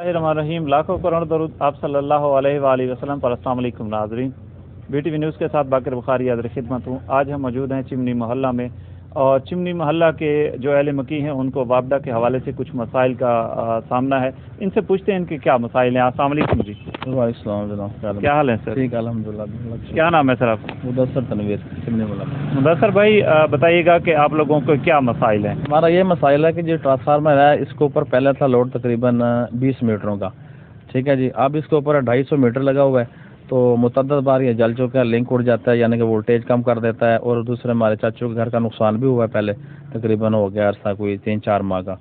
रहीम लाखों करोड़ दरूद आप सल्लल्लाहु अलैहि वसल्लम पर। अस्सलाम वालेकुम नाज़रीन, BTV न्यूज़ के साथ बाकर बुखारी याद खिदमत हूँ। आज हम मौजूद हैं चिमनी मोहल्ला में, और चिमनी मोहल्ला के जो अहले मकी हैं उनको वापडा के हवाले से कुछ मसाइल का सामना है। इनसे पूछते हैं इनके क्या मसाइल हैं। अस्सलाम वालेकुम जी। वालेकुम, क्या हाल है सर? ठीक अल्हम्दुलिल्लाह। क्या नाम है सर आपका? मुदस्सर तनवीर, चिमनी मोहल्ला। मुदस्सर भाई, बताइएगा कि आप लोगों को क्या मसाइल हैं? हमारा ये मसाइल है कि जो ट्रांसफार्मर है इसके ऊपर पहले था लोड तकरीबन 20 मीटरों का, ठीक है जी। अब इसके ऊपर 250 मीटर लगा हुआ है, तो मुतअद्दिद बार ये जल चुका है, लिंक उड़ जाता है, यानी कि वोल्टेज कम कर देता है। और दूसरे हमारे चाचू के घर का नुकसान भी हुआ है, पहले तकरीबन हो गया अरसा कोई 3-4 माह का,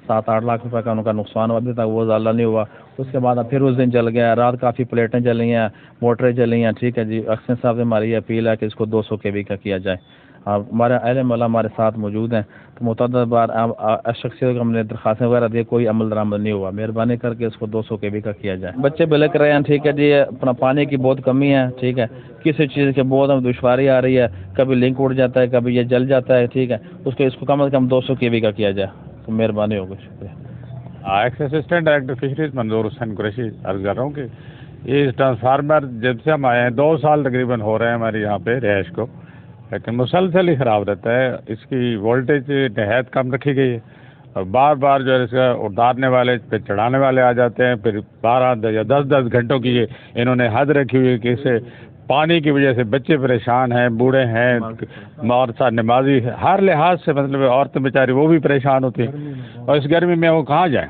7-8 लाख रुपए का उनका नुकसान हुआ। अभी तक वो ज़्यादा नहीं हुआ। उसके बाद फिर उस दिन जल गया, रात काफ़ी प्लेटें जली हैं, मोटरें जली हैं, ठीक है जी। अक्सर साहब से हमारी अपील है कि इसको 200 kV का किया जाए। हमारे अहले मोहल्ला हमारे साथ मौजूद हैं, तो मुतअद्दिद बार शख्सियत को हमने दरखास्तें वगैरह दी, कोई अमल दरामद नहीं हुआ। मेहरबानी करके इसको 200 kV का किया जाए। बच्चे बिलक रहे हैं, ठीक है जी। अपना पानी की बहुत कमी है, ठीक है। किसी चीज़ की बहुत हमें दुश्वारी आ रही है, कभी लिंक उड़ जाता है, कभी ये जल जाता है, ठीक है। इसको कम से कम 200 kV का किया जाए, तो मेहरबानी होगी, शुक्रिया। एक्स असिस्टेंट डायरेक्टर फिशरीज मंजूर हुसैन कुरैशी अर्ज कर रहा हूँ कि ये ट्रांसफार्मर जब से हम आए हैं 2 साल तकरीबन हो रहे हैं हमारे यहाँ पे रहायश को, लेकिन मुसलसल ही ख़राब रहता है। इसकी वोल्टेज नहायत कम रखी गई है, और बार बार जो है इसका उतारने वाले पे चढ़ाने वाले आ जाते हैं। फिर 12 या 10 घंटों की इन्होंने हद रखी हुई है कि इससे पानी की वजह से बच्चे परेशान हैं, बूढ़े हैं, और नमाजी, हर लिहाज से मतलब औरतें बेचारी वो भी परेशान होती हैं, और इस गर्मी में वो कहाँ जाएँ।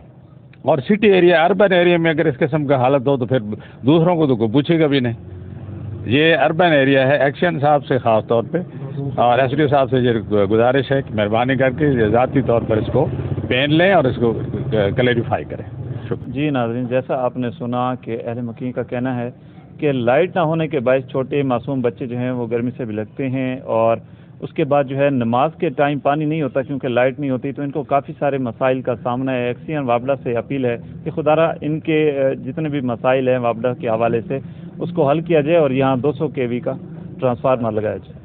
और सिटी एरिया, अर्बन एरिया में अगर इस किस्म का हालत हो तो फिर दूसरों को तो कोई पूछेगा भी नहीं। ये अर्बन एरिया है। एक्शन साहब से ख़ास तौर पे और SDO साहब से ये गुजारिश है कि मेहरबानी करके ज़ाती तौर पर इसको पेन लें और इसको क्लैरिफाई करें। शुक्रिया जी नाज़रीन, जैसा आपने सुना कि अहले मकी का कहना है कि लाइट ना होने के बायस छोटे मासूम बच्चे जो हैं वो गर्मी से बिलखते हैं, और उसके बाद जो है नमाज के टाइम पानी नहीं होता क्योंकि लाइट नहीं होती, तो इनको काफ़ी सारे मसाइल का सामना है। एक्सीएन वापडा से अपील है कि खुदारा इनके जितने भी मसाइल हैं वापडा के हवाले से उसको हल किया जाए और यहाँ 200 kV का ट्रांसफार्मर लगाया जाए।